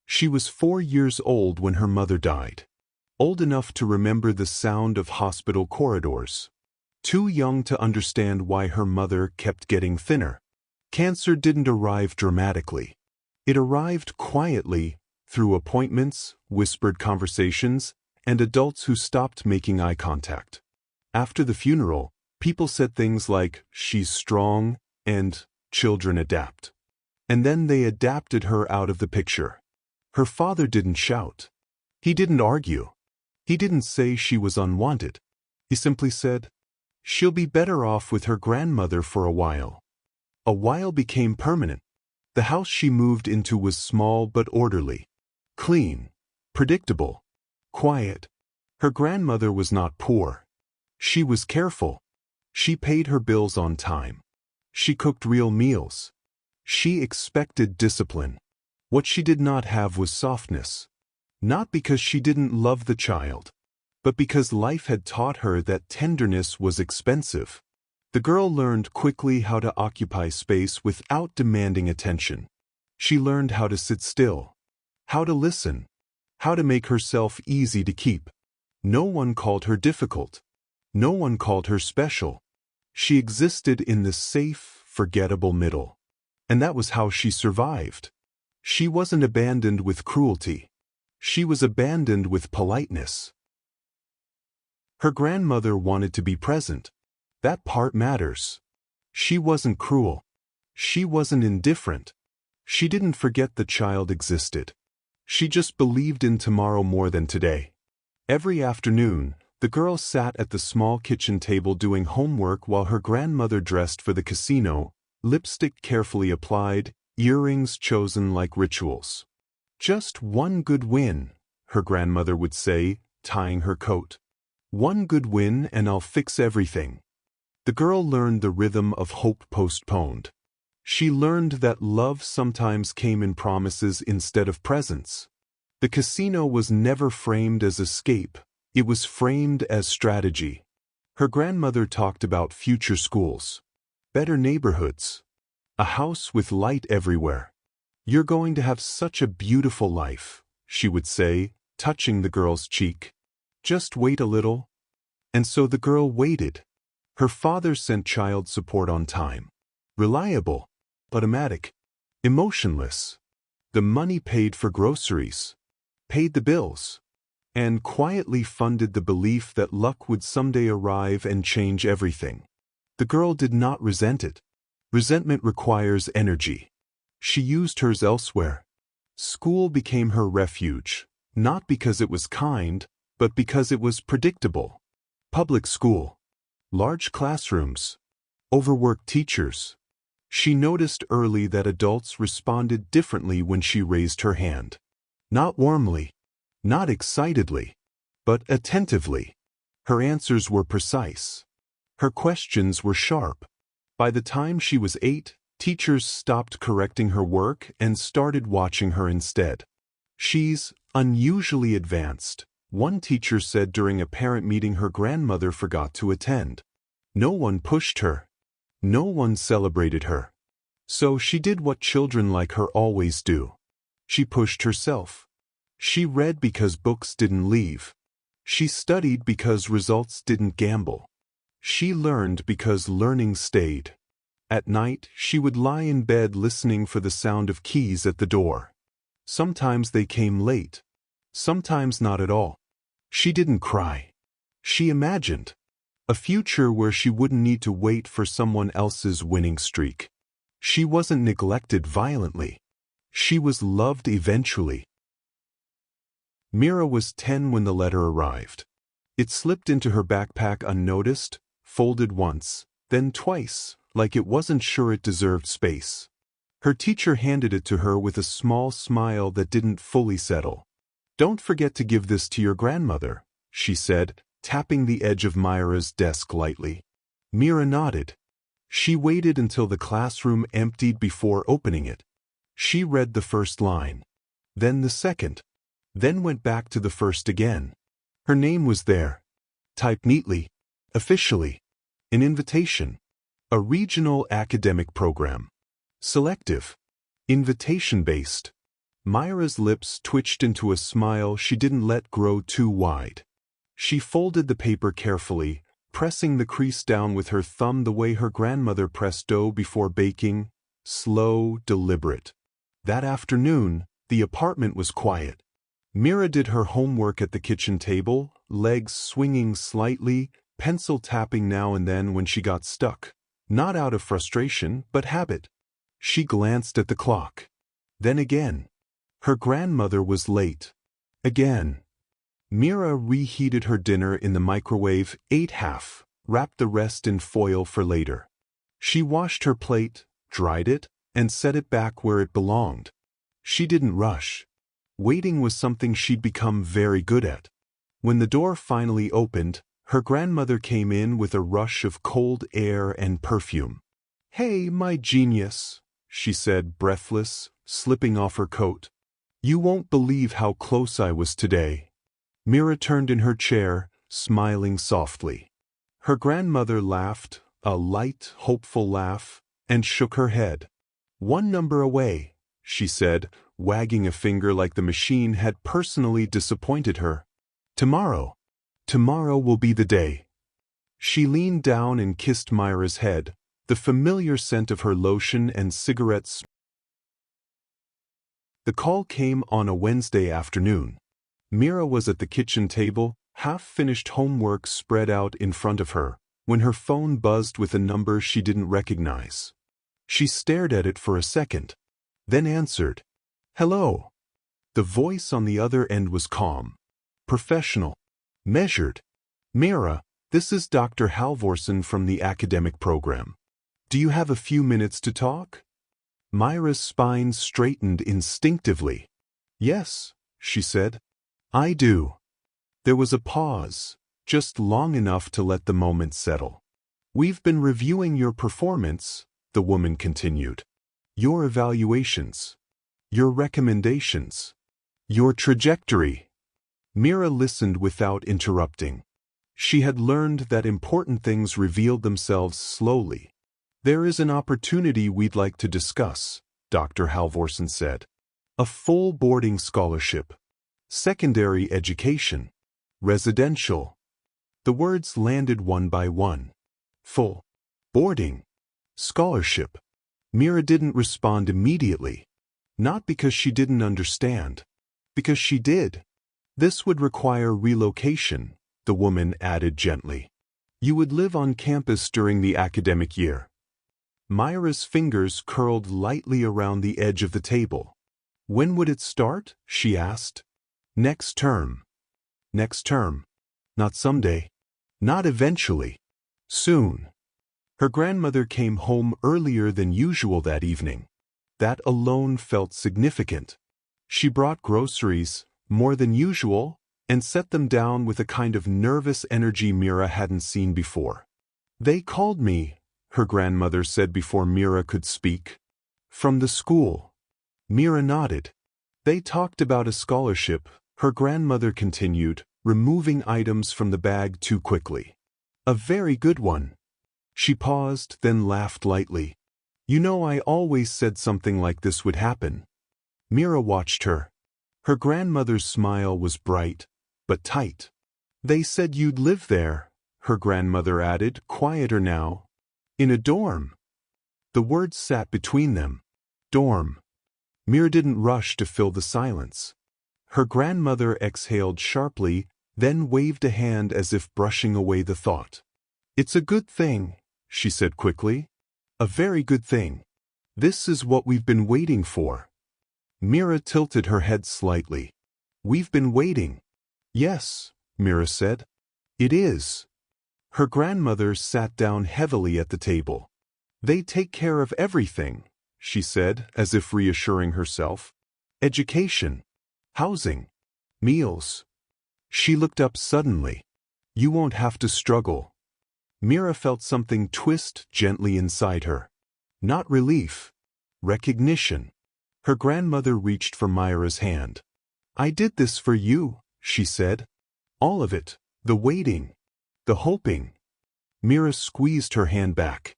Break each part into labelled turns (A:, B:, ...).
A: She was 4 years old when her mother died. Old enough to remember the sound of hospital corridors. Too young to understand why her mother kept getting thinner. Cancer didn't arrive dramatically. It arrived quietly, through appointments, whispered conversations, and adults who stopped making eye contact. After the funeral, people said things like, "She's strong," and "Children adapt." And then they adapted her out of the picture. Her father didn't shout. He didn't argue. He didn't say she was unwanted. He simply said, "She'll be better off with her grandmother for a while." A while became permanent. The house she moved into was small but orderly. Clean. Predictable. Quiet. Her grandmother was not poor. She was careful. She paid her bills on time. She cooked real meals. She expected discipline. What she did not have was softness. Not because she didn't love the child, but because life had taught her that tenderness was expensive. The girl learned quickly how to occupy space without demanding attention. She learned how to sit still, how to listen, how to make herself easy to keep. No one called her difficult. No one called her special. She existed in the safe, forgettable middle. And that was how she survived. She wasn't abandoned with cruelty. She was abandoned with politeness. Her grandmother wanted to be present. That part matters. She wasn't cruel. She wasn't indifferent. She didn't forget the child existed. She just believed in tomorrow more than today. Every afternoon, the girl sat at the small kitchen table doing homework while her grandmother dressed for the casino, lipstick carefully applied, earrings chosen like rituals. "Just one good win," her grandmother would say, tying her coat. "One good win and I'll fix everything." The girl learned the rhythm of hope postponed. She learned that love sometimes came in promises instead of presents. The casino was never framed as escape. It was framed as strategy. Her grandmother talked about future schools, better neighborhoods, a house with light everywhere. "You're going to have such a beautiful life," she would say, touching the girl's cheek. "Just wait a little." And so the girl waited. Her father sent child support on time. Reliable, automatic, emotionless. The money paid for groceries, paid the bills, and quietly funded the belief that luck would someday arrive and change everything. The girl did not resent it. Resentment requires energy. She used hers elsewhere. School became her refuge, not because it was kind, but because it was predictable. Public school. Large classrooms. Overworked teachers. She noticed early that adults responded differently when she raised her hand. Not warmly, not excitedly, but attentively. Her answers were precise. Her questions were sharp. By the time she was 8, teachers stopped correcting her work and started watching her instead. "She's unusually advanced," one teacher said during a parent meeting her grandmother forgot to attend. No one pushed her. No one celebrated her. So she did what children like her always do. She pushed herself. She read because books didn't leave. She studied because results didn't gamble. She learned because learning stayed. At night, she would lie in bed listening for the sound of keys at the door. Sometimes they came late. Sometimes not at all. She didn't cry. She imagined a future where she wouldn't need to wait for someone else's winning streak. She wasn't neglected violently. She was loved eventually. Mira was 10 when the letter arrived. It slipped into her backpack unnoticed, folded once, then twice, like it wasn't sure it deserved space. Her teacher handed it to her with a small smile that didn't fully settle. "Don't forget to give this to your grandmother," she said, tapping the edge of Myra's desk lightly. Mira nodded. She waited until the classroom emptied before opening it. She read the first line, then the second, then went back to the first again. Her name was there, typed neatly, officially. An invitation. A regional academic program. Selective. Invitation-based. Myra's lips twitched into a smile she didn't let grow too wide. She folded the paper carefully, pressing the crease down with her thumb the way her grandmother pressed dough before baking, slow, deliberate. That afternoon, the apartment was quiet. Mira did her homework at the kitchen table, legs swinging slightly, pencil tapping now and then when she got stuck. Not out of frustration, but habit. She glanced at the clock. Then again. Her grandmother was late. Again. Mira reheated her dinner in the microwave, ate half, wrapped the rest in foil for later. She washed her plate, dried it, and set it back where it belonged. She didn't rush. Waiting was something she'd become very good at. When the door finally opened, her grandmother came in with a rush of cold air and perfume. "Hey, my genius," she said, breathless, slipping off her coat. "You won't believe how close I was today." Mira turned in her chair, smiling softly. Her grandmother laughed, a light, hopeful laugh, and shook her head. "One number away," she said, wagging a finger like the machine had personally disappointed her. "Tomorrow. Tomorrow will be the day." She leaned down and kissed Myra's head, the familiar scent of her lotion and cigarettes. The call came on a Wednesday afternoon. Mira was at the kitchen table, half-finished homework spread out in front of her, when her phone buzzed with a number she didn't recognize. She stared at it for a second, then answered. "Hello." The voice on the other end was calm, professional, measured. "Mira, this is Dr. Halvorsen from the academic program. Do you have a few minutes to talk?" Myra's spine straightened instinctively. "Yes," she said. "I do." There was a pause, just long enough to let the moment settle. "We've been reviewing your performance," the woman continued. "Your evaluations. Your recommendations. Your trajectory." Mira listened without interrupting. She had learned that important things revealed themselves slowly. "There is an opportunity we'd like to discuss," Dr. Halvorsen said. "A full boarding scholarship. Secondary education. Residential." The words landed one by one. Full. Boarding. Scholarship. Mira didn't respond immediately. Not because she didn't understand. Because she did. "This would require relocation," the woman added gently. "You would live on campus during the academic year." Myra's fingers curled lightly around the edge of the table. "When would it start?" she asked. "Next term." Next term. Not someday. Not eventually. Soon. Her grandmother came home earlier than usual that evening. That alone felt significant. She brought groceries, more than usual, and set them down with a kind of nervous energy Mira hadn't seen before. "They called me," her grandmother said before Mira could speak. "From the school." Mira nodded. "They talked about a scholarship," her grandmother continued, removing items from the bag too quickly. "A very good one." She paused, then laughed lightly. "You know, I always said something like this would happen." Mira watched her. Her grandmother's smile was bright, but tight. "They said you'd live there," her grandmother added, quieter now. "In a dorm." The words sat between them. Dorm. Mira didn't rush to fill the silence. Her grandmother exhaled sharply, then waved a hand as if brushing away the thought. "It's a good thing," she said quickly. "A very good thing. This is what we've been waiting for." Mira tilted her head slightly. "We've been waiting." "Yes," Mira said. "It is." Her grandmother sat down heavily at the table. "They take care of everything," she said, as if reassuring herself. "Education. Housing. Meals." She looked up suddenly. "You won't have to struggle." Mira felt something twist gently inside her. Not relief. Recognition. Her grandmother reached for Myra's hand. "I did this for you," she said. "All of it. The waiting. The hoping." Mira squeezed her hand back.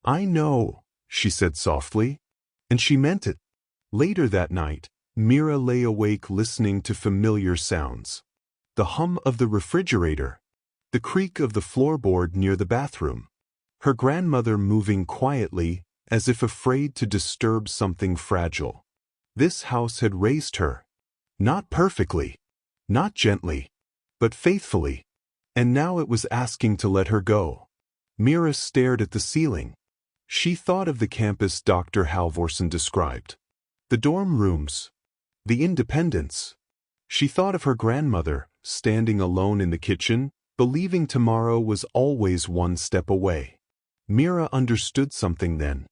A: "I know," she said softly. And she meant it. Later that night, Mira lay awake listening to familiar sounds. The hum of the refrigerator, the creak of the floorboard near the bathroom, her grandmother moving quietly as if afraid to disturb something fragile. This house had raised her. Not perfectly, not gently, but faithfully. And now it was asking to let her go. Mira stared at the ceiling. She thought of the campus Dr. Halvorsen described. The dorm rooms. The independence. She thought of her grandmother, standing alone in the kitchen, believing tomorrow was always one step away. Mira understood something then.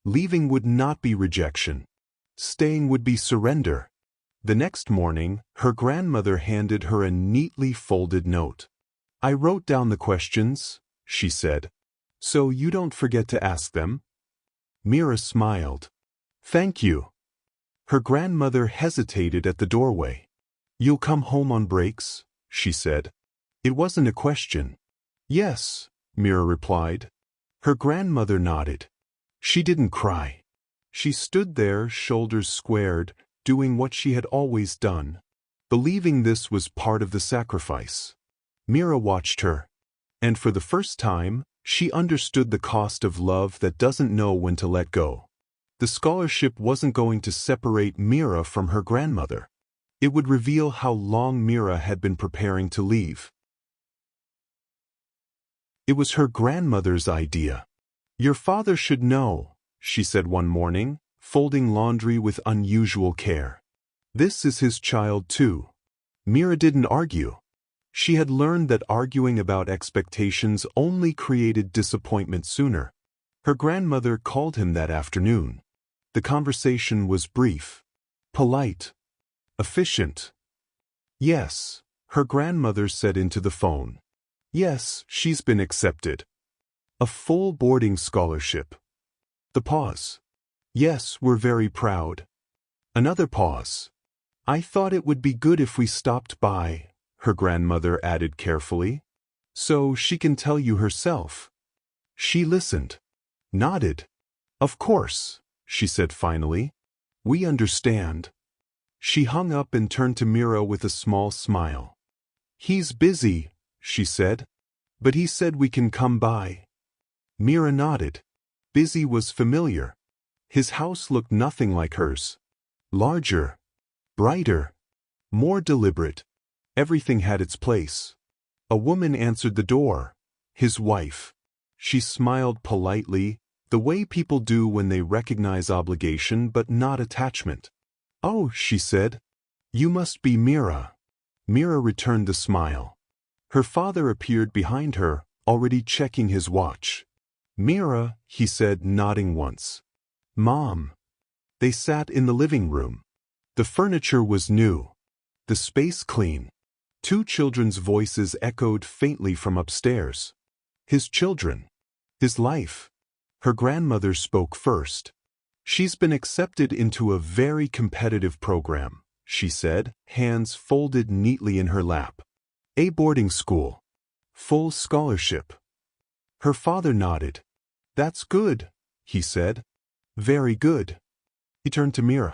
A: Leaving would not be rejection. Staying would be surrender. The next morning, her grandmother handed her a neatly folded note. "I wrote down the questions," she said, "so you don't forget to ask them." Mira smiled. "Thank you." Her grandmother hesitated at the doorway. "You'll come home on breaks?" she said. It wasn't a question. "Yes," Mira replied. Her grandmother nodded. She didn't cry. She stood there, shoulders squared, doing what she had always done, believing this was part of the sacrifice. Mira watched her, and for the first time, she understood the cost of love that doesn't know when to let go. The scholarship wasn't going to separate Mira from her grandmother. It would reveal how long Mira had been preparing to leave. It was her grandmother's idea. "Your father should know," she said one morning, folding laundry with unusual care. "This is his child too." Mira didn't argue. She had learned that arguing about expectations only created disappointment sooner. Her grandmother called him that afternoon. The conversation was brief, polite, efficient. "Yes," her grandmother said into the phone. "Yes, she's been accepted. A full boarding scholarship." The pause. "Yes, we're very proud." Another pause. "I thought it would be good if we stopped by," her grandmother added carefully, "so she can tell you herself." She listened, nodded. "Of course," she said finally. "We understand." She hung up and turned to Mira with a small smile. "He's busy," she said, "but he said we can come by." Mira nodded. Busy was familiar. His house looked nothing like hers. Larger, brighter, more deliberate. Everything had its place. A woman answered the door. His wife. She smiled politely, the way people do when they recognize obligation but not attachment. "Oh," she said, "you must be Mira." Mira returned the smile. Her father appeared behind her, already checking his watch. "Mira," he said, nodding once. "Mom." They sat in the living room. The furniture was new. The space clean. Two children's voices echoed faintly from upstairs. His children. His life. Her grandmother spoke first. "She's been accepted into a very competitive program," she said, hands folded neatly in her lap. "A boarding school. Full scholarship." Her father nodded. "That's good," he said. "Very good." He turned to Mira.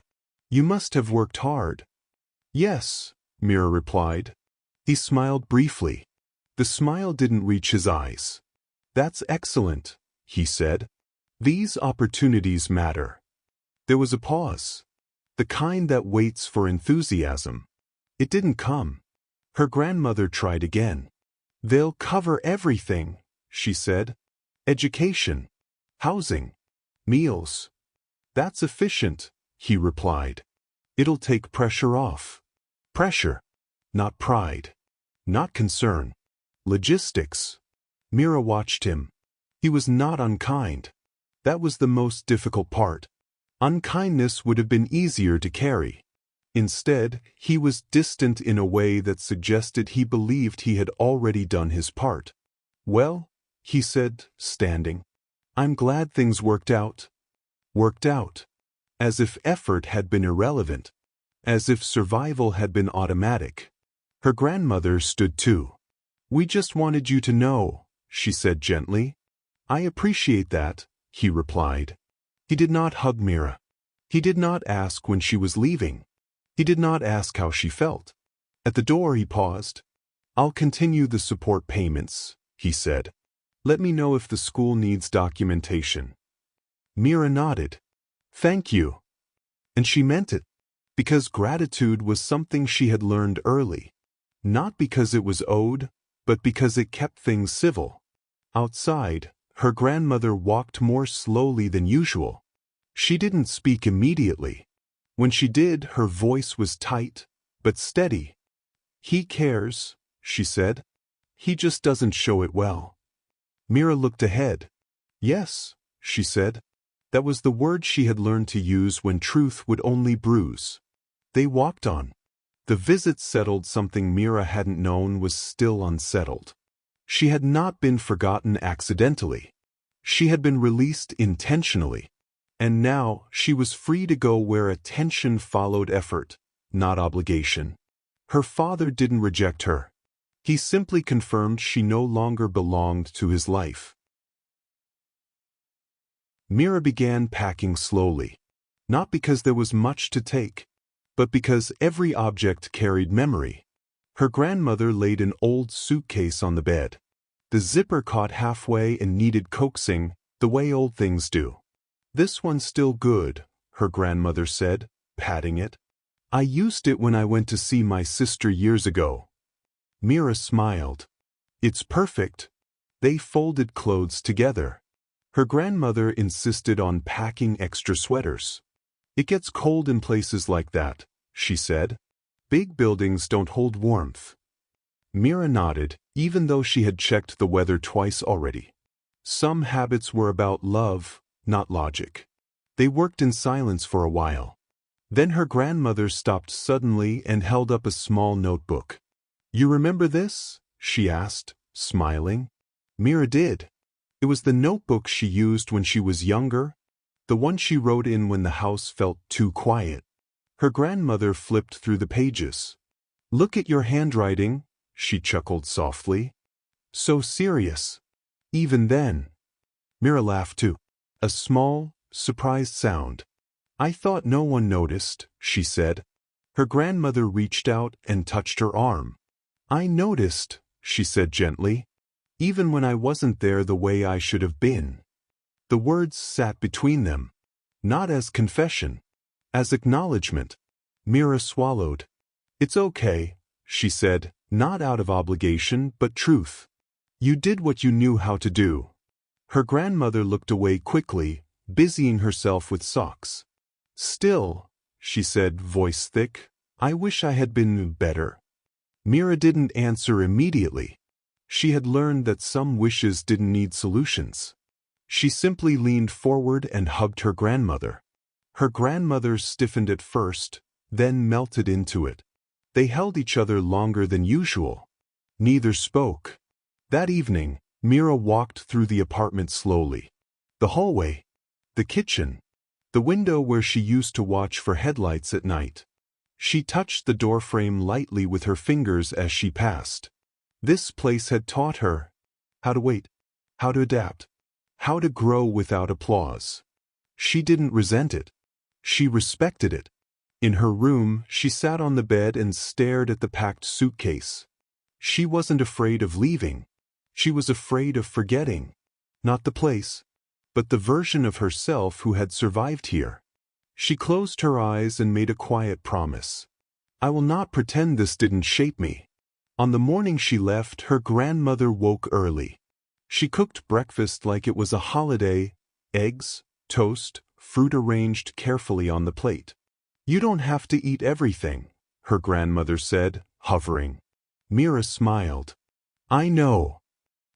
A: "You must have worked hard." "Yes," Mira replied. He smiled briefly. The smile didn't reach his eyes. "That's excellent," he said. "These opportunities matter." There was a pause. The kind that waits for enthusiasm. It didn't come. Her grandmother tried again. "They'll cover everything," she said. "Education, housing, meals." "That's efficient," he replied. "It'll take pressure off." Pressure, not pride, not concern. Logistics. Mira watched him. He was not unkind. That was the most difficult part. Unkindness would have been easier to carry. Instead, he was distant in a way that suggested he believed he had already done his part. "Well," he said, standing, "I'm glad things worked out." Worked out. As if effort had been irrelevant. As if survival had been automatic. Her grandmother stood too. "We just wanted you to know," she said gently. "I appreciate that," he replied. He did not hug Mira. He did not ask when she was leaving. He did not ask how she felt. At the door he paused. "I'll continue the support payments," he said. "Let me know if the school needs documentation." Mira nodded. "Thank you." And she meant it, because gratitude was something she had learned early. Not because it was owed, but because it kept things civil. Outside, her grandmother walked more slowly than usual. She didn't speak immediately. When she did, her voice was tight, but steady. "He cares," she said. "He just doesn't show it well." Mira looked ahead. "Yes," she said. That was the word she had learned to use when truth would only bruise. They walked on. The visit settled something Mira hadn't known was still unsettled. She had not been forgotten accidentally. She had been released intentionally. And now she was free to go where attention followed effort, not obligation. Her father didn't reject her. He simply confirmed she no longer belonged to his life. Mira began packing slowly, not because there was much to take, but because every object carried memory. Her grandmother laid an old suitcase on the bed. The zipper caught halfway and needed coaxing, the way old things do. "This one's still good," her grandmother said, patting it. "I used it when I went to see my sister years ago." Mira smiled. "It's perfect." They folded clothes together. Her grandmother insisted on packing extra sweaters. "It gets cold in places like that," she said. "Big buildings don't hold warmth." Mira nodded, even though she had checked the weather twice already. Some habits were about love, not logic. They worked in silence for a while. Then her grandmother stopped suddenly and held up a small notebook. "You remember this?" she asked, smiling. Mira did. It was the notebook she used when she was younger, the one she wrote in when the house felt too quiet. Her grandmother flipped through the pages. "Look at your handwriting," she chuckled softly. "So serious." Even then. Mira laughed too. A small, surprised sound. "I thought no one noticed," she said. Her grandmother reached out and touched her arm. "I noticed," she said gently, "even when I wasn't there the way I should have been." The words sat between them, not as confession, as acknowledgement. Mira swallowed. "It's okay," she said, not out of obligation but truth. "You did what you knew how to do." Her grandmother looked away quickly, busying herself with socks. "Still," she said, voice thick, "I wish I had been better." Mira didn't answer immediately. She had learned that some wishes didn't need solutions. She simply leaned forward and hugged her grandmother. Her grandmother stiffened at first, then melted into it. They held each other longer than usual. Neither spoke. That evening, Mira walked through the apartment slowly. The hallway, the kitchen, the window where she used to watch for headlights at night. She touched the doorframe lightly with her fingers as she passed. This place had taught her how to wait, how to adapt, how to grow without applause. She didn't resent it. She respected it. In her room, she sat on the bed and stared at the packed suitcase. She wasn't afraid of leaving. She was afraid of forgetting. Not the place, but the version of herself who had survived here. She closed her eyes and made a quiet promise. "I will not pretend this didn't shape me." On the morning she left, her grandmother woke early. She cooked breakfast like it was a holiday: eggs, toast, fruit arranged carefully on the plate. "You don't have to eat everything," her grandmother said, hovering. Mira smiled. "I know."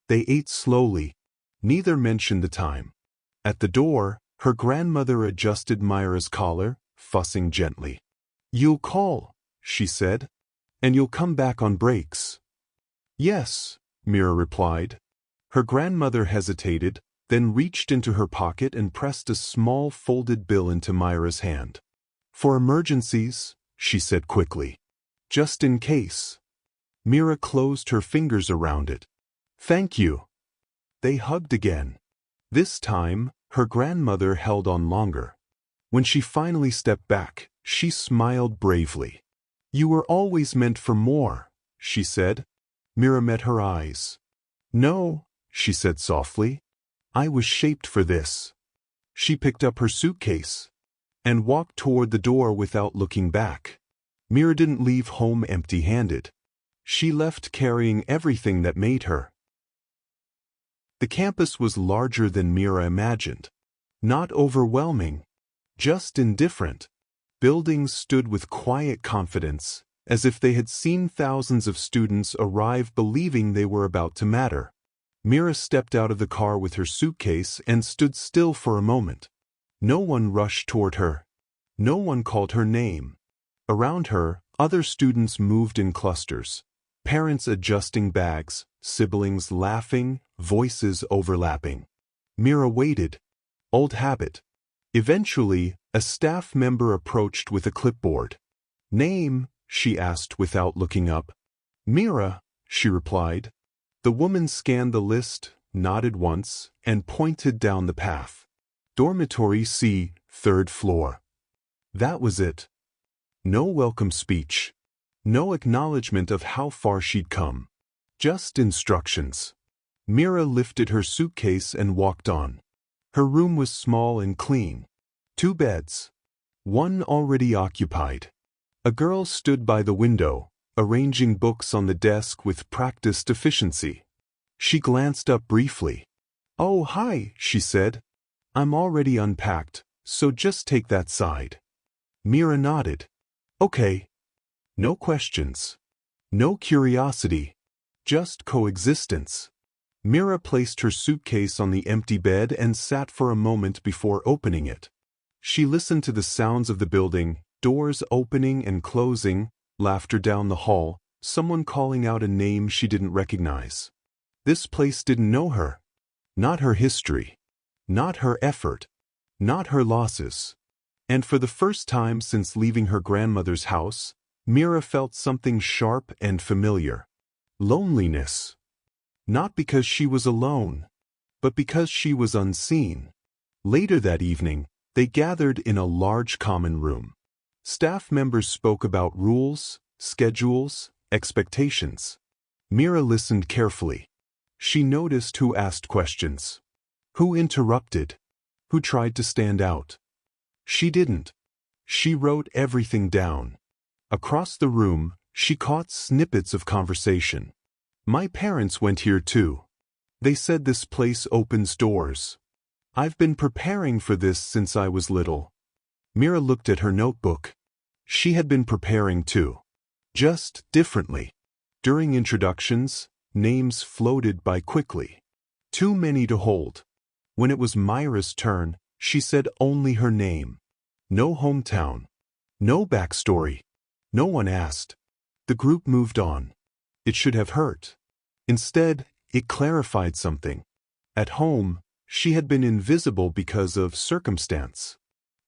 A: They ate slowly. Neither mentioned the time. At the door, her grandmother adjusted Myra's collar, fussing gently. "You'll call," she said, "and you'll come back on breaks." "Yes," Mira replied. Her grandmother hesitated, then reached into her pocket and pressed a small folded bill into Myra's hand. "For emergencies," she said quickly. "Just in case." Mira closed her fingers around it. "Thank you." They hugged again. This time, her grandmother held on longer. When she finally stepped back, She smiled bravely. "You were always meant for more," she said. Mira met her eyes. "No," she said softly. "I was shaped for this." She picked up her suitcase and walked toward the door without looking back. Mira didn't leave home empty-handed. She left carrying everything that made her. The campus was larger than Mira imagined. Not overwhelming, just indifferent. Buildings stood with quiet confidence, as if they had seen thousands of students arrive believing they were about to matter. Mira stepped out of the car with her suitcase and stood still for a moment. No one rushed toward her. No one called her name. Around her, other students moved in clusters. Parents adjusting bags, siblings laughing, voices overlapping. Mira waited. Old habit. Eventually, a staff member approached with a clipboard. "Name?" she asked without looking up. "Mira," she replied. The woman scanned the list, nodded once, and pointed down the path. "Dormitory C, 3rd floor." That was it. No welcome speech. No acknowledgement of how far she'd come. Just instructions. Mira lifted her suitcase and walked on. Her room was small and clean. 2 beds. One already occupied. A girl stood by the window, arranging books on the desk with practiced efficiency. She glanced up briefly. "Oh, hi," she said. "I'm already unpacked, so just take that side." Mira nodded. "Okay." No questions. No curiosity. Just coexistence. Mira placed her suitcase on the empty bed and sat for a moment before opening it. She listened to the sounds of the building, doors opening and closing, laughter down the hall, someone calling out a name she didn't recognize. This place didn't know her. Not her history. Not her effort. Not her losses. And for the first time since leaving her grandmother's house, Mira felt something sharp and familiar. Loneliness. Not because she was alone, but because she was unseen. Later that evening, they gathered in a large common room. Staff members spoke about rules, schedules, expectations. Mira listened carefully. She noticed who asked questions, who interrupted, who tried to stand out. She didn't. She wrote everything down. Across the room, she caught snippets of conversation. "My parents went here too. They said this place opens doors. I've been preparing for this since I was little." Mira looked at her notebook. She had been preparing too. Just differently. During introductions, names floated by quickly. Too many to hold. When it was Myra's turn, she said only her name. No hometown. No backstory. No one asked. The group moved on. It should have hurt. Instead, it clarified something. At home, she had been invisible because of circumstance.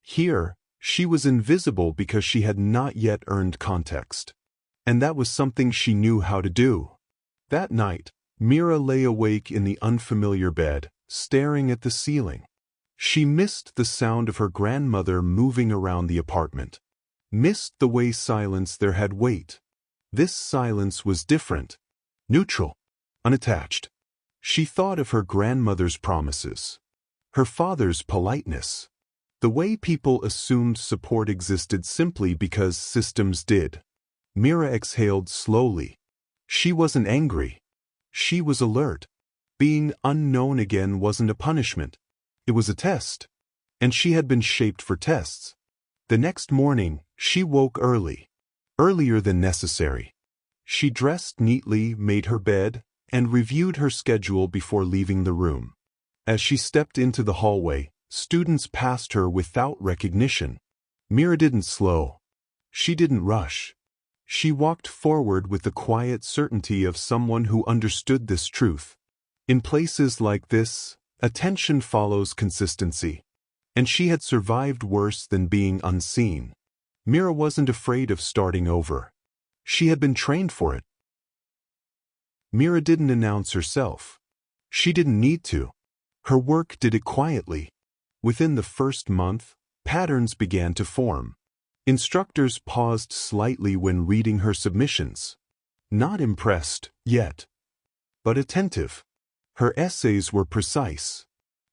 A: Here, she was invisible because she had not yet earned context. And that was something she knew how to do. That night, Mira lay awake in the unfamiliar bed, staring at the ceiling. She missed the sound of her grandmother moving around the apartment. Missed the way silence there had weight. This silence was different. Neutral. Unattached. She thought of her grandmother's promises. Her father's politeness. The way people assumed support existed simply because systems did. Mira exhaled slowly. She wasn't angry. She was alert. Being unknown again wasn't a punishment. It was a test. And she had been shaped for tests. The next morning, she woke early. Earlier than necessary. She dressed neatly, made her bed, and reviewed her schedule before leaving the room. As she stepped into the hallway, students passed her without recognition. Mira didn't slow. She didn't rush. She walked forward with the quiet certainty of someone who understood this truth. In places like this, attention follows consistency. And she had survived worse than being unseen. Mira wasn't afraid of starting over. She had been trained for it. Mira didn't announce herself. She didn't need to. Her work did it quietly. Within the first month, patterns began to form. Instructors paused slightly when reading her submissions. Not impressed, yet, but attentive. Her essays were precise.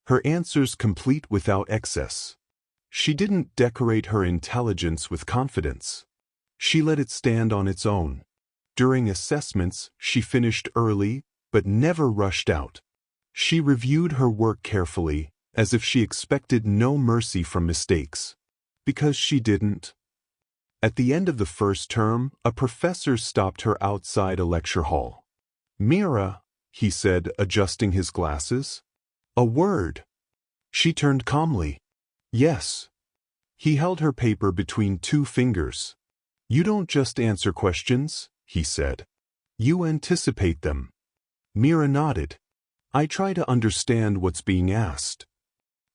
A: Her answers complete without excess. She didn't decorate her intelligence with confidence. She let it stand on its own. During assessments, she finished early, but never rushed out. She reviewed her work carefully, as if she expected no mercy from mistakes. Because she didn't. At the end of the first term, a professor stopped her outside a lecture hall. "Mira," he said, adjusting his glasses. "A word." She turned calmly. "Yes." He held her paper between two fingers. "You don't just answer questions," he said. "You anticipate them." Mira nodded. "I try to understand what's being asked."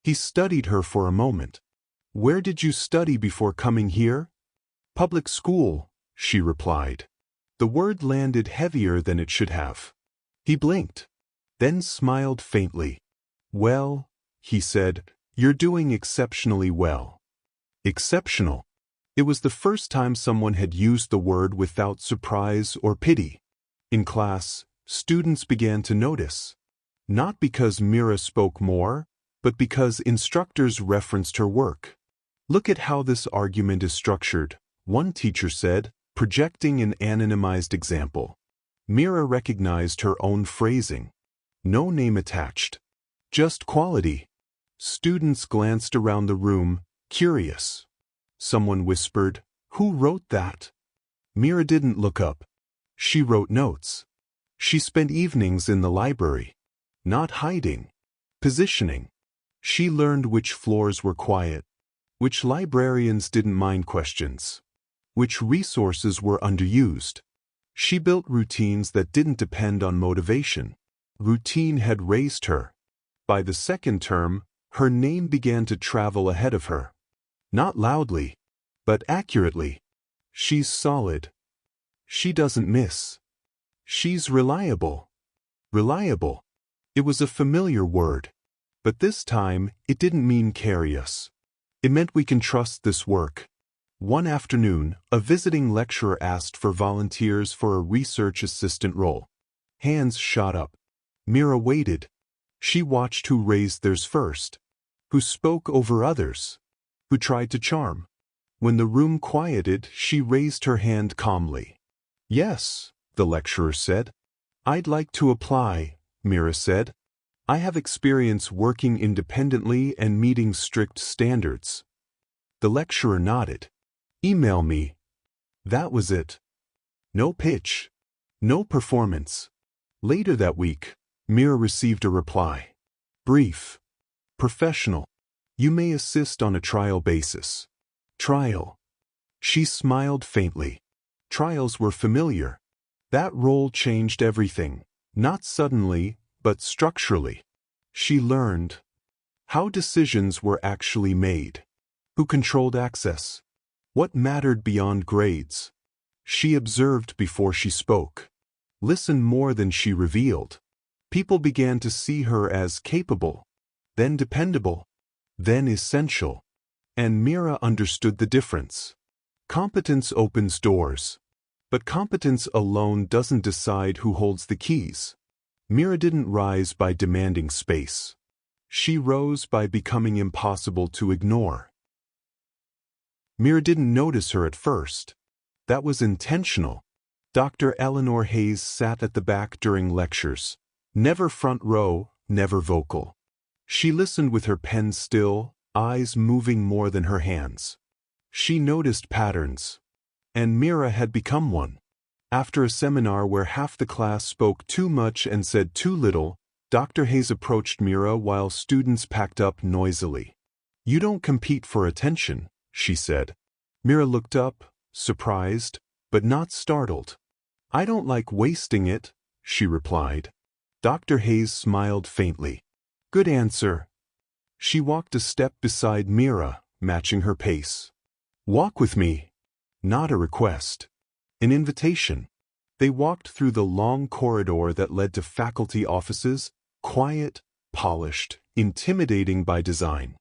A: He studied her for a moment. "Where did you study before coming here?" "Public school," she replied. The word landed heavier than it should have. He blinked, then smiled faintly. "Well," he said, "you're doing exceptionally well." Exceptional. It was the first time someone had used the word without surprise or pity. In class, students began to notice. Not because Mira spoke more, but because instructors referenced her work. "Look at how this argument is structured," one teacher said, projecting an anonymized example. Mira recognized her own phrasing. No name attached. Just quality. Students glanced around the room, curious. Someone whispered, "Who wrote that?" Mira didn't look up. She wrote notes. She spent evenings in the library. Not hiding. Positioning. She learned which floors were quiet, which librarians didn't mind questions, which resources were underused. She built routines that didn't depend on motivation. Routine had raised her. By the second term, her name began to travel ahead of her. Not loudly, but accurately. She's solid. She doesn't miss. She's reliable. Reliable. It was a familiar word. But this time, it didn't mean carry us. It meant we can trust this work. One afternoon, a visiting lecturer asked for volunteers for a research assistant role. Hands shot up. Mira waited. She watched who raised theirs first, who spoke over others, who tried to charm. When the room quieted, she raised her hand calmly. "Yes," the lecturer said. "I'd like to apply," Mira said. "I have experience working independently and meeting strict standards." The lecturer nodded. "Email me." That was it. No pitch. No performance. Later that week, Mira received a reply. Brief. Professional. "You may assist on a trial basis." Trial. She smiled faintly. Trials were familiar. That role changed everything. Not suddenly, but structurally. She learned how decisions were actually made. Who controlled access? What mattered beyond grades? She observed before she spoke. Listened more than she revealed. People began to see her as capable, then dependable, then essential. And Mira understood the difference. Competence opens doors. But competence alone doesn't decide who holds the keys. Mira didn't rise by demanding space. She rose by becoming impossible to ignore. Mira didn't notice her at first. That was intentional. Dr. Eleanor Hayes sat at the back during lectures. Never front row, never vocal. She listened with her pen still, eyes moving more than her hands. She noticed patterns. And Mira had become one. After a seminar where half the class spoke too much and said too little, Dr. Hayes approached Mira while students packed up noisily. "You don't compete for attention," she said. Mira looked up, surprised, but not startled. "I don't like wasting it," she replied. Dr. Hayes smiled faintly. "Good answer." She walked a step beside Mira, matching her pace. "Walk with me." Not a request. An invitation. They walked through the long corridor that led to faculty offices, quiet, polished, intimidating by design.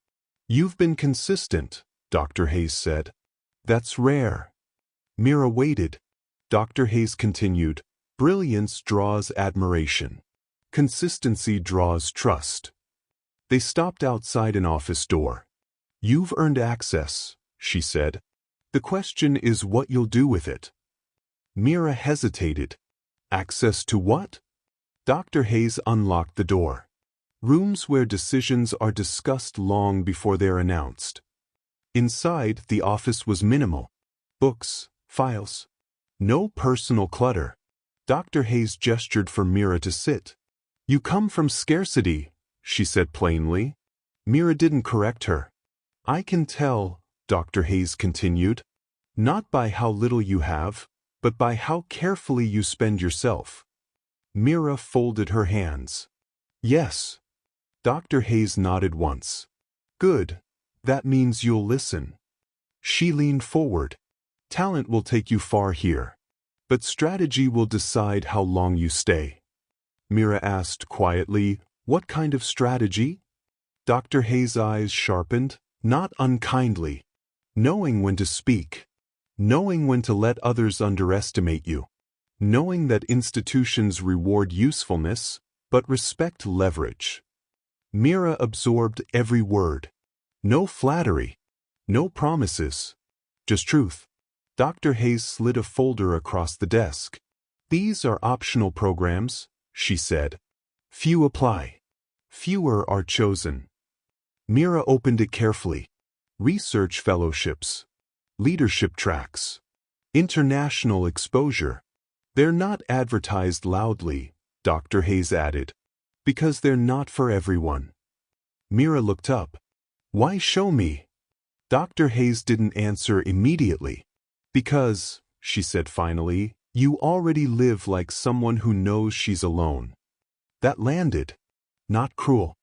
A: "You've been consistent," Dr. Hayes said. That's rare. Mira waited. Dr. Hayes continued, brilliance draws admiration. Consistency draws trust. They stopped outside an office door. You've earned access, she said. The question is what you'll do with it. Mira hesitated. Access to what? Dr. Hayes unlocked the door. Rooms where decisions are discussed long before they're announced. Inside, the office was minimal. Books, files. No personal clutter. Dr. Hayes gestured for Mira to sit. You come from scarcity, she said plainly. Mira didn't correct her. I can tell, Dr. Hayes continued, not by how little you have, but by how carefully you spend yourself. Mira folded her hands. Yes. Dr. Hayes nodded once. Good. That means you'll listen. She leaned forward. Talent will take you far here. But strategy will decide how long you stay. Mira asked quietly, what kind of strategy? Dr. Hayes' eyes sharpened, not unkindly. Knowing when to speak. Knowing when to let others underestimate you. Knowing that institutions reward usefulness, but respect leverage. Mira absorbed every word. No flattery. No promises. Just truth. Dr. Hayes slid a folder across the desk. These are optional programs, she said. Few apply. Fewer are chosen. Mira opened it carefully. Research fellowships. Leadership tracks. International exposure. They're not advertised loudly, Dr. Hayes added, because they're not for everyone. Mira looked up. Why show me? Dr. Hayes didn't answer immediately. Because, she said finally, you already live like someone who knows she's alone. That landed. Not cruel.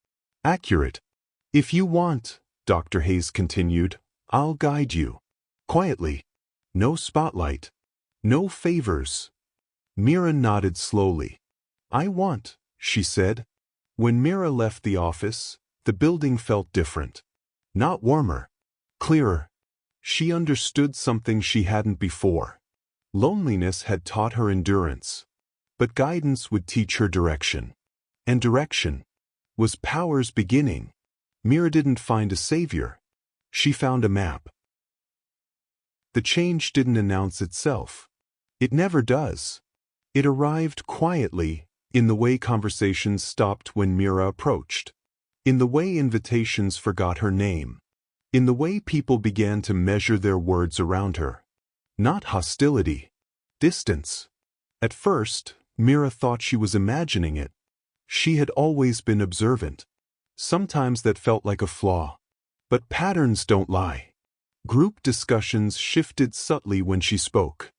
A: Accurate. If you want, Dr. Hayes continued, I'll guide you. Quietly. No spotlight. No favors. Mira nodded slowly. I want, she said. When Mira left the office, the building felt different. Not warmer. Clearer. She understood something she hadn't before. Loneliness had taught her endurance. But guidance would teach her direction. And direction was power's beginning. Mira didn't find a savior. She found a map. The change didn't announce itself. It never does. It arrived quietly, in the way conversations stopped when Mira approached. In the way invitations forgot her name. In the way people began to measure their words around her. Not hostility. Distance. At first, Mira thought she was imagining it. She had always been observant. Sometimes that felt like a flaw. But patterns don't lie. Group discussions shifted subtly when she spoke.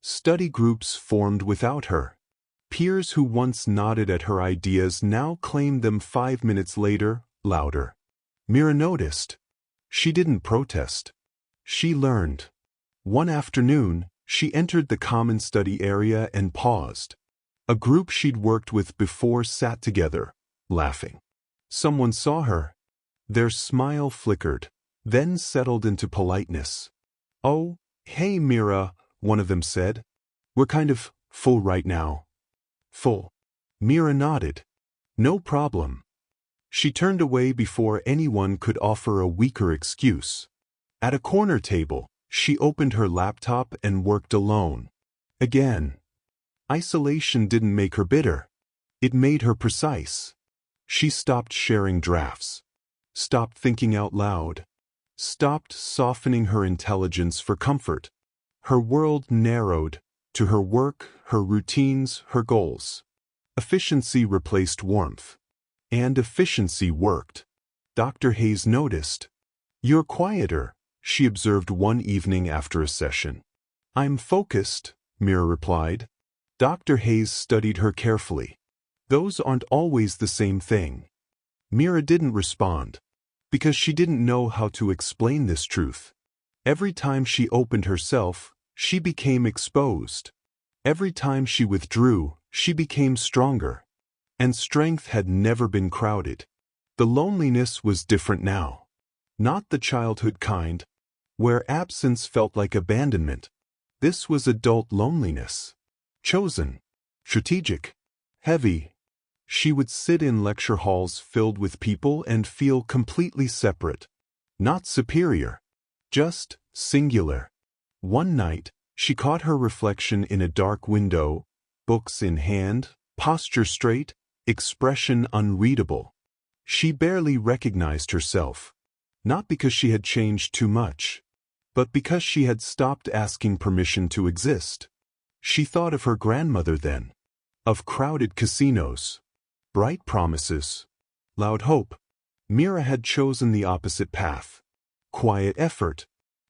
A: Study groups formed without her. Peers who once nodded at her ideas now claimed them 5 minutes later, louder. Mira noticed. She didn't protest. She learned. One afternoon, she entered the common study area and paused. A group she'd worked with before sat together, laughing. Someone saw her. Their smile flickered, then settled into politeness. Oh, hey Mira, one of them said. We're kind of full right now. Full. Mira nodded. No problem. She turned away before anyone could offer a weaker excuse. At a corner table, she opened her laptop and worked alone. Again. Isolation didn't make her bitter. It made her precise. She stopped sharing drafts. Stopped thinking out loud. Stopped softening her intelligence for comfort. Her world narrowed to her work, her routines, her goals. Efficiency replaced warmth. And efficiency worked. Dr. Hayes noticed. You're quieter, she observed one evening after a session. I'm focused, Mira replied. Dr. Hayes studied her carefully. Those aren't always the same thing. Mira didn't respond, because she didn't know how to explain this truth. Every time she opened herself, she became exposed. Every time she withdrew, she became stronger. And strength had never been crowded. The loneliness was different now. Not the childhood kind. Where absence felt like abandonment, this was adult loneliness. Chosen, strategic, heavy. She would sit in lecture halls filled with people and feel completely separate. Not superior, just singular. One night, she caught her reflection in a dark window, books in hand, posture straight, expression unreadable. She barely recognized herself, not because she had changed too much, but because she had stopped asking permission to exist. She thought of her grandmother then, of crowded casinos, bright promises, loud hope. Mira had chosen the opposite path. Quiet effort,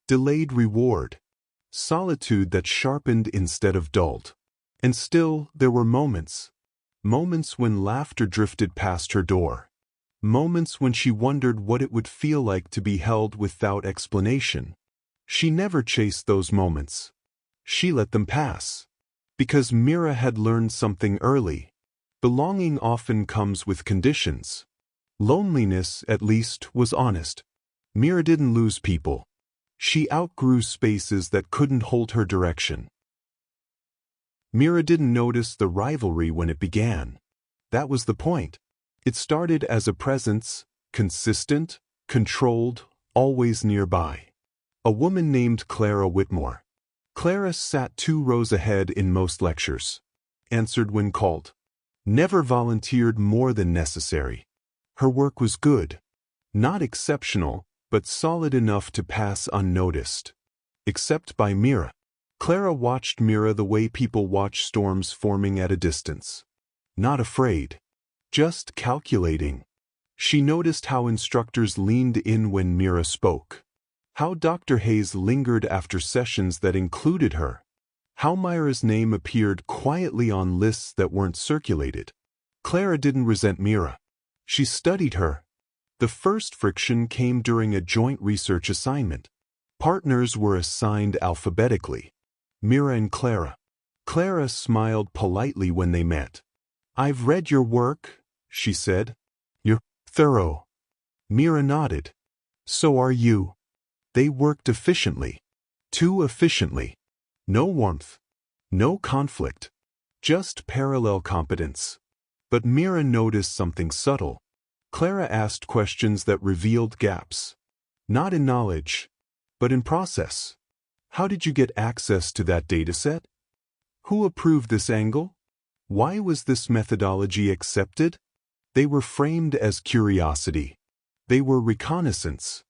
A: delayed reward, solitude that sharpened instead of dulled. And still, there were moments when laughter drifted past her door. Moments when she wondered what it would feel like to be held without explanation. She never chased those moments. She let them pass. Because Mira had learned something early. Belonging often comes with conditions. Loneliness, at least, was honest. Mira didn't lose people. She outgrew spaces that couldn't hold her direction. Mira didn't notice the rivalry when it began. That was the point. It started as a presence, consistent, controlled, always nearby. A woman named Clara Whitmore. Clara sat 2 rows ahead in most lectures. Answered when called. Never volunteered more than necessary. Her work was good. Not exceptional, but solid enough to pass unnoticed. Except by Mira. Clara watched Mira the way people watch storms forming at a distance. Not afraid. Just calculating. She noticed how instructors leaned in when Mira spoke. How Dr. Hayes lingered after sessions that included her. How Myra's name appeared quietly on lists that weren't circulated. Clara didn't resent Mira. She studied her. The first friction came during a joint research assignment. Partners were assigned alphabetically. Mira and Clara. Clara smiled politely when they met. "I've read your work," she said. "You're thorough." Mira nodded. "So are you." They worked efficiently. Too efficiently. No warmth. No conflict. Just parallel competence. But Mira noticed something subtle. Clara asked questions that revealed gaps. Not in knowledge, but in process. How did you get access to that dataset? Who approved this angle? Why was this methodology accepted? They were framed as curiosity. They were reconnaissance.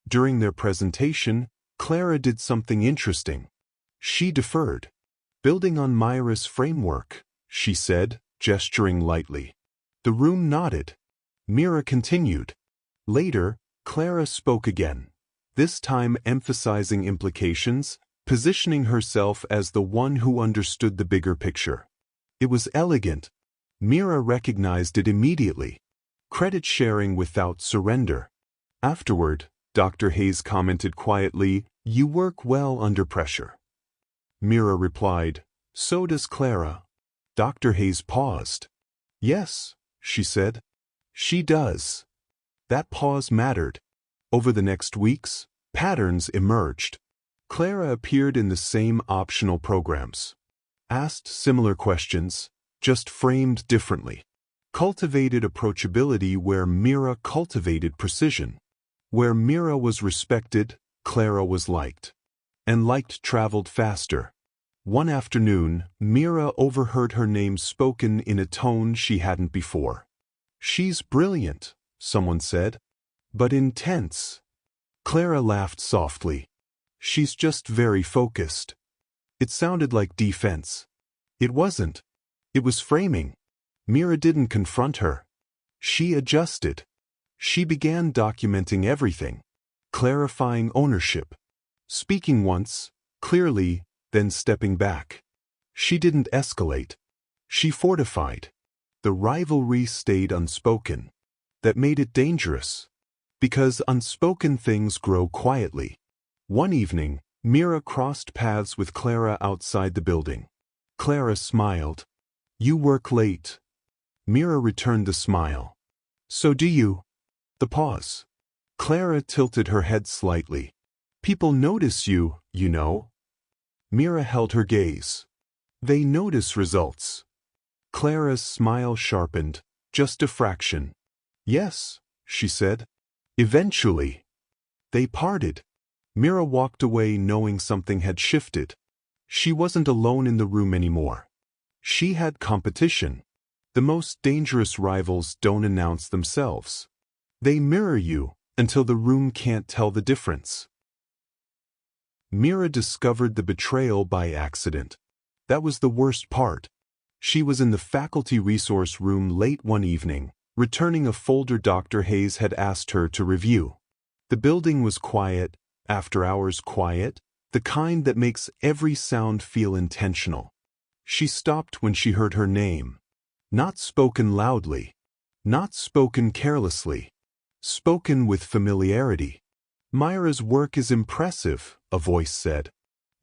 A: During their presentation, Clara did something interesting. She deferred. "Building on Myra's framework," she said, gesturing lightly. The room nodded. Mira continued. Later, Clara spoke again, this time emphasizing implications, positioning herself as the one who understood the bigger picture. It was elegant. Mira recognized it immediately. Credit sharing without surrender. Afterward, Dr. Hayes commented quietly, "You work well under pressure." Mira replied, "So does Clara." Dr. Hayes paused. "Yes," she said. "She does." That pause mattered. Over the next weeks, patterns emerged. Clara appeared in the same optional programs. Asked similar questions, just framed differently. Cultivated approachability where Mira cultivated precision. Where Mira was respected, Clara was liked. And liked traveled faster. One afternoon, Mira overheard her name spoken in a tone she hadn't before. "She's brilliant," someone said. "But intense." Clara laughed softly. "She's just very focused." It sounded like defense. It wasn't. It was framing. Mira didn't confront her. She adjusted. She began documenting everything. Clarifying ownership. Speaking once, clearly, then stepping back. She didn't escalate. She fortified. The rivalry stayed unspoken. That made it dangerous. Because unspoken things grow quietly. One evening, Mira crossed paths with Clara outside the building. Clara smiled. "You work late." Mira returned the smile. "So do you." The pause. Clara tilted her head slightly. People notice you, you know. Mira held her gaze. They notice results. Clara's smile sharpened, just a fraction. Yes, she said. Eventually. They parted. Mira walked away knowing something had shifted. She wasn't alone in the room anymore. She had competition. The most dangerous rivals don't announce themselves. They mirror you until the room can't tell the difference. Mira discovered the betrayal by accident. That was the worst part. She was in the faculty resource room late one evening, returning a folder Dr. Hayes had asked her to review. The building was quiet, after-hours quiet, the kind that makes every sound feel intentional. She stopped when she heard her name. Not spoken loudly. Not spoken carelessly. Spoken with familiarity. Myra's work is impressive, a voice said.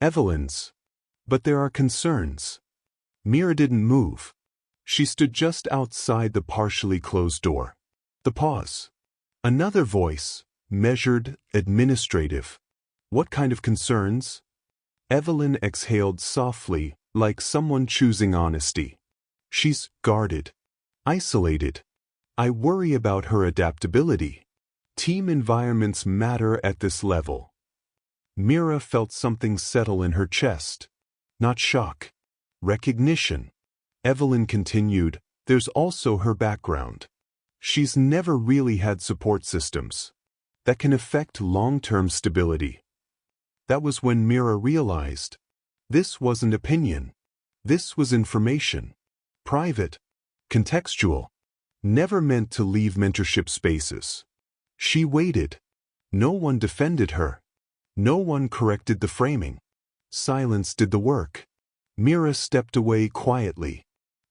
A: Evelyn's. But there are concerns. Mira didn't move. She stood just outside the partially closed door. The pause. Another voice, measured, administrative. What kind of concerns? Evelyn exhaled softly, like someone choosing honesty. She's guarded. Isolated. I worry about her adaptability. Team environments matter at this level. Mira felt something settle in her chest. Not shock. Recognition. Evelyn continued, there's also her background. She's never really had support systems. That can affect long-term stability. That was when Mira realized. This wasn't opinion. This was information. Private. Contextual. Never meant to leave mentorship spaces. She waited. No one defended her. No one corrected the framing. Silence did the work. Mira stepped away quietly.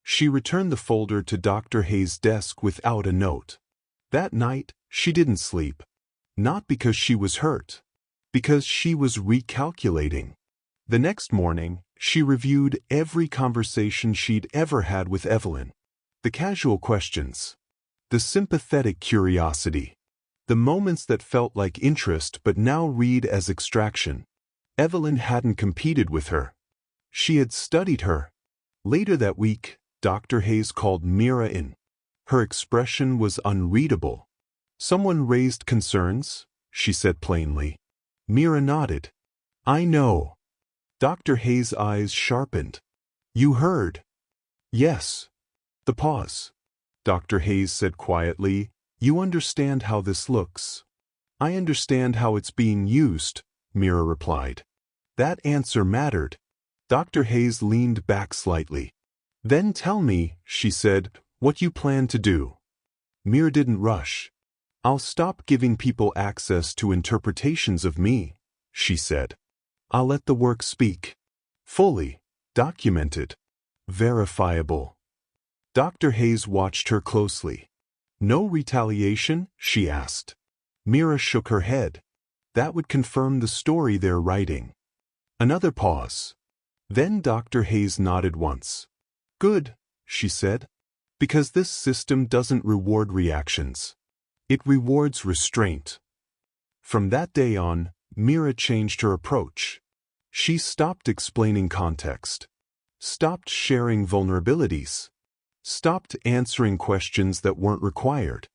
A: She returned the folder to Dr. Hayes' desk without a note. That night, she didn't sleep. Not because she was hurt. Because she was recalculating. The next morning, she reviewed every conversation she'd ever had with Evelyn. The casual questions. The sympathetic curiosity. The moments that felt like interest but now read as extraction. Evelyn hadn't competed with her. She had studied her. Later that week, Dr. Hayes called Mira in. Her expression was unreadable. Someone raised concerns, she said plainly. Mira nodded. I know. Dr. Hayes' eyes sharpened. You heard? Yes. The pause. Dr. Hayes said quietly, you understand how this looks. I understand how it's being used, Mira replied. That answer mattered. Dr. Hayes leaned back slightly. Then tell me, she said, what you plan to do. Mira didn't rush. I'll stop giving people access to interpretations of me, she said. I'll let the work speak. Fully. Documented. Verifiable. Dr. Hayes watched her closely. No retaliation? She asked. Mira shook her head. That would confirm the story they're writing. Another pause. Then Dr. Hayes nodded once. Good, she said. Because this system doesn't reward reactions. It rewards restraint. From that day on, Mira changed her approach. She stopped explaining context. Stopped sharing vulnerabilities. Stopped answering questions that weren't required.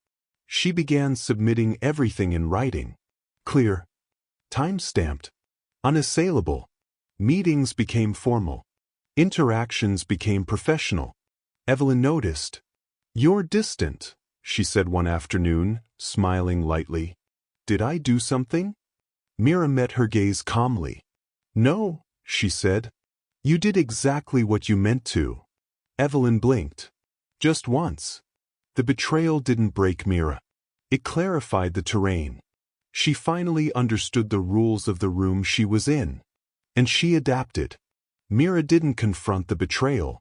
A: She began submitting everything in writing. Clear. Time-stamped. Unassailable. Meetings became formal. Interactions became professional. Evelyn noticed. You're distant, she said one afternoon, smiling lightly. Did I do something? Mira met her gaze calmly. No, she said. You did exactly what you meant to. Evelyn blinked. Just once. The betrayal didn't break Mira. It clarified the terrain. She finally understood the rules of the room she was in. And she adapted. Mira didn't confront the betrayal.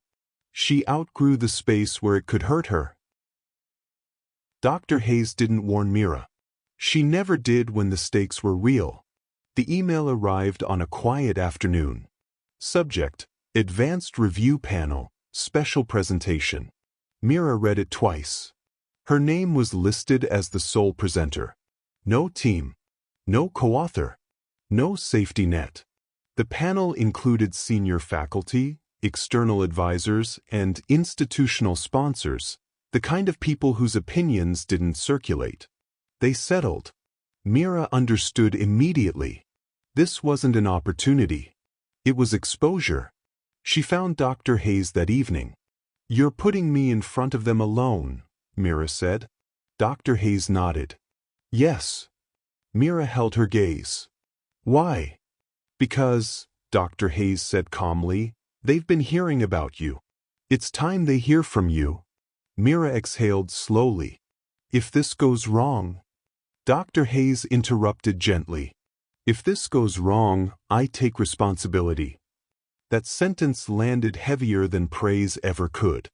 A: She outgrew the space where it could hurt her. Dr. Hayes didn't warn Mira. She never did when the stakes were real. The email arrived on a quiet afternoon. Subject: Advanced Review Panel, Special Presentation. Mira read it twice. Her name was listed as the sole presenter. No team. No co-author. No safety net. The panel included senior faculty, external advisors, and institutional sponsors, the kind of people whose opinions didn't circulate. They settled. Mira understood immediately. This wasn't an opportunity. It was exposure. She found Dr. Hayes that evening. "You're putting me in front of them alone," Mira said. Dr. Hayes nodded. "Yes." Mira held her gaze. "Why?" "Because," Dr. Hayes said calmly, "they've been hearing about you. It's time they hear from you." Mira exhaled slowly. "If this goes wrong..." Dr. Hayes interrupted gently. "If this goes wrong, I take responsibility." That sentence landed heavier than praise ever could.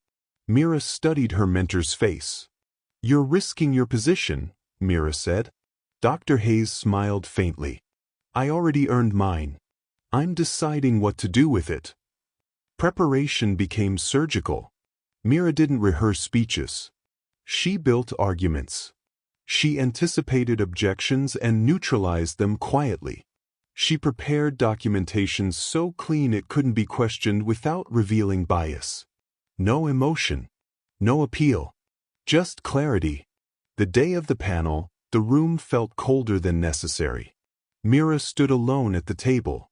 A: Mira studied her mentor's face. "You're risking your position," Mira said. Dr. Hayes smiled faintly. "I already earned mine. I'm deciding what to do with it." Preparation became surgical. Mira didn't rehearse speeches. She built arguments. She anticipated objections and neutralized them quietly. She prepared documentation so clean it couldn't be questioned without revealing bias. No emotion. No appeal. Just clarity. The day of the panel, the room felt colder than necessary. Mira stood alone at the table.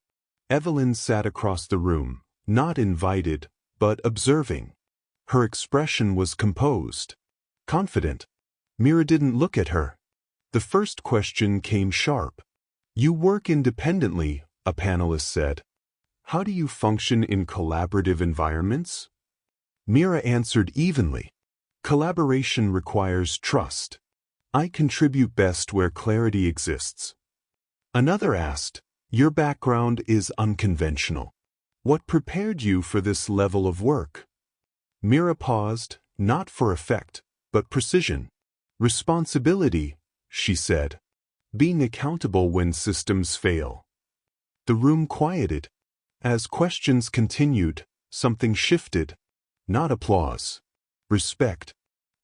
A: Evelyn sat across the room, not invited, but observing. Her expression was composed, confident. Mira didn't look at her. The first question came sharp. "You work independently," a panelist said. "How do you function in collaborative environments?" Mira answered evenly. "Collaboration requires trust. I contribute best where clarity exists." Another asked, "Your background is unconventional. What prepared you for this level of work?" Mira paused, not for effect, but precision. "Responsibility," she said. "Being accountable when systems fail." The room quieted. As questions continued, something shifted. Not applause. Respect.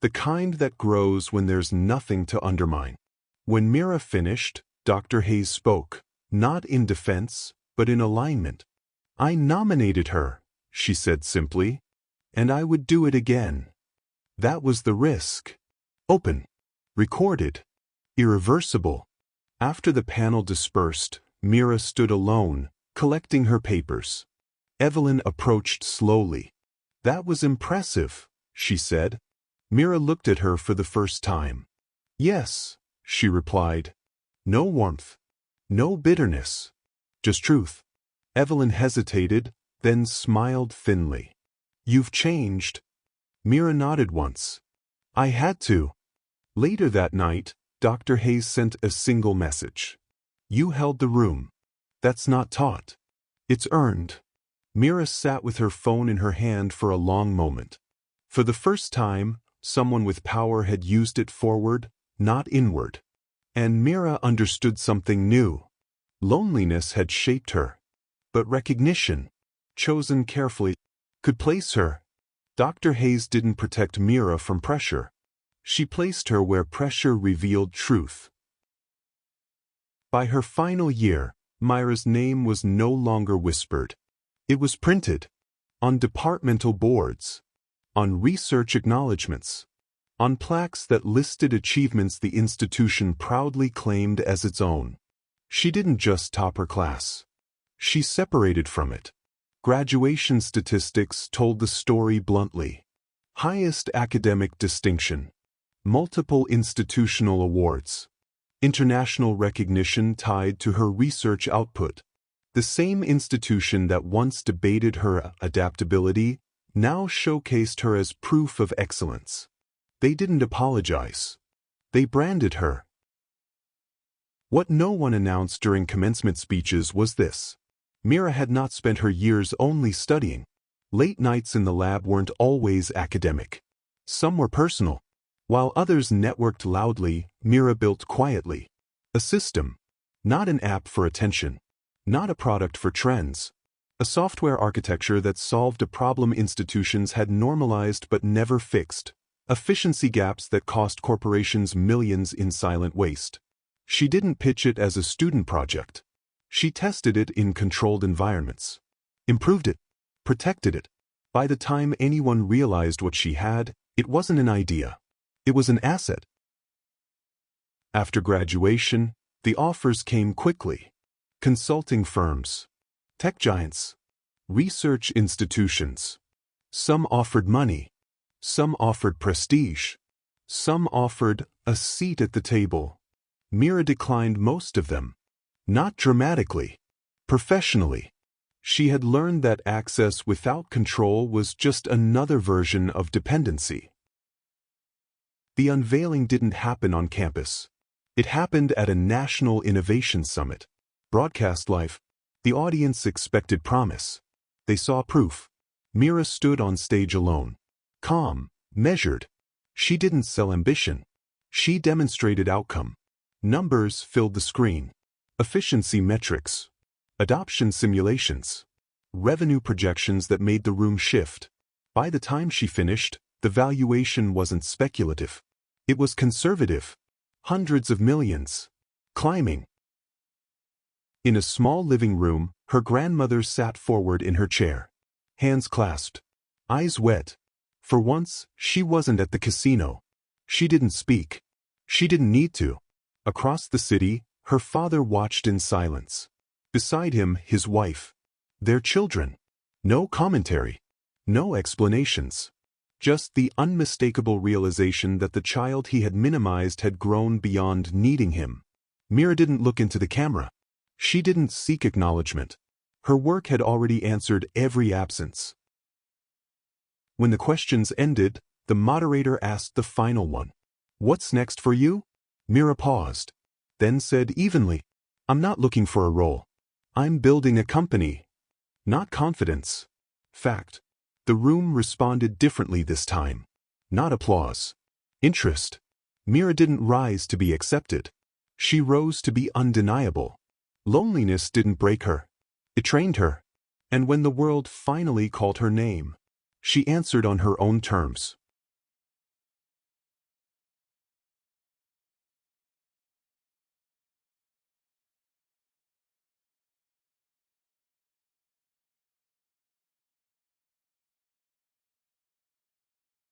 A: The kind that grows when there's nothing to undermine. When Mira finished, Dr. Hayes spoke, not in defense, but in alignment. "I nominated her," she said simply, "and I would do it again." That was the risk. Open. Recorded. Irreversible. After the panel dispersed, Mira stood alone, collecting her papers. Evelyn approached slowly. "That was impressive," she said. Mira looked at her for the first time. "Yes," she replied. No warmth. No bitterness. Just truth. Evelyn hesitated, then smiled thinly. "You've changed." Mira nodded once. "I had to." Later that night, Dr. Hayes sent a single message. "You held the room. That's not taught. It's earned." Mira sat with her phone in her hand for a long moment. For the first time, someone with power had used it forward, not inward. And Mira understood something new. Loneliness had shaped her. But recognition, chosen carefully, could place her. Dr. Hayes didn't protect Mira from pressure. She placed her where pressure revealed truth. By her final year, Mira's name was no longer whispered. It was printed. On departmental boards. On research acknowledgments. On plaques that listed achievements the institution proudly claimed as its own. She didn't just top her class. She separated from it. Graduation statistics told the story bluntly. Highest academic distinction. Multiple institutional awards. International recognition tied to her research output. The same institution that once debated her adaptability now showcased her as proof of excellence. They didn't apologize. They branded her. What no one announced during commencement speeches was this. Mira had not spent her years only studying. Late nights in the lab weren't always academic. Some were personal. While others networked loudly, Mira built quietly. A system. Not an app for attention. Not a product for trends. A software architecture that solved a problem institutions had normalized but never fixed. Efficiency gaps that cost corporations millions in silent waste. She didn't pitch it as a student project. She tested it in controlled environments, improved it, protected it. By the time anyone realized what she had, it wasn't an idea. It was an asset. After graduation, the offers came quickly. Consulting firms, tech giants, research institutions. Some offered money. Some offered prestige. Some offered a seat at the table. Mira declined most of them. Not dramatically, professionally. She had learned that access without control was just another version of dependency. The unveiling didn't happen on campus. It happened at a national innovation summit. Broadcast live. The audience expected promise. They saw proof. Mira stood on stage alone. Calm, measured. She didn't sell ambition. She demonstrated outcome. Numbers filled the screen. Efficiency metrics. Adoption simulations. Revenue projections that made the room shift. By the time she finished, the valuation wasn't speculative. It was conservative. Hundreds of millions. Climbing. In a small living room, her grandmother sat forward in her chair. Hands clasped. Eyes wet. For once, she wasn't at the casino. She didn't speak. She didn't need to. Across the city, her father watched in silence. Beside him, his wife. Their children. No commentary. No explanations. Just the unmistakable realization that the child he had minimized had grown beyond needing him. Mira didn't look into the camera. She didn't seek acknowledgement. Her work had already answered every absence. When the questions ended, the moderator asked the final one. "What's next for you?" Mira paused, then said evenly, "I'm not looking for a role. I'm building a company." Not confidence. Fact. The room responded differently this time. Not applause. Interest. Mira didn't rise to be accepted. She rose to be undeniable. Loneliness didn't break her. It trained her. And when the world finally called her name, she answered on her own terms.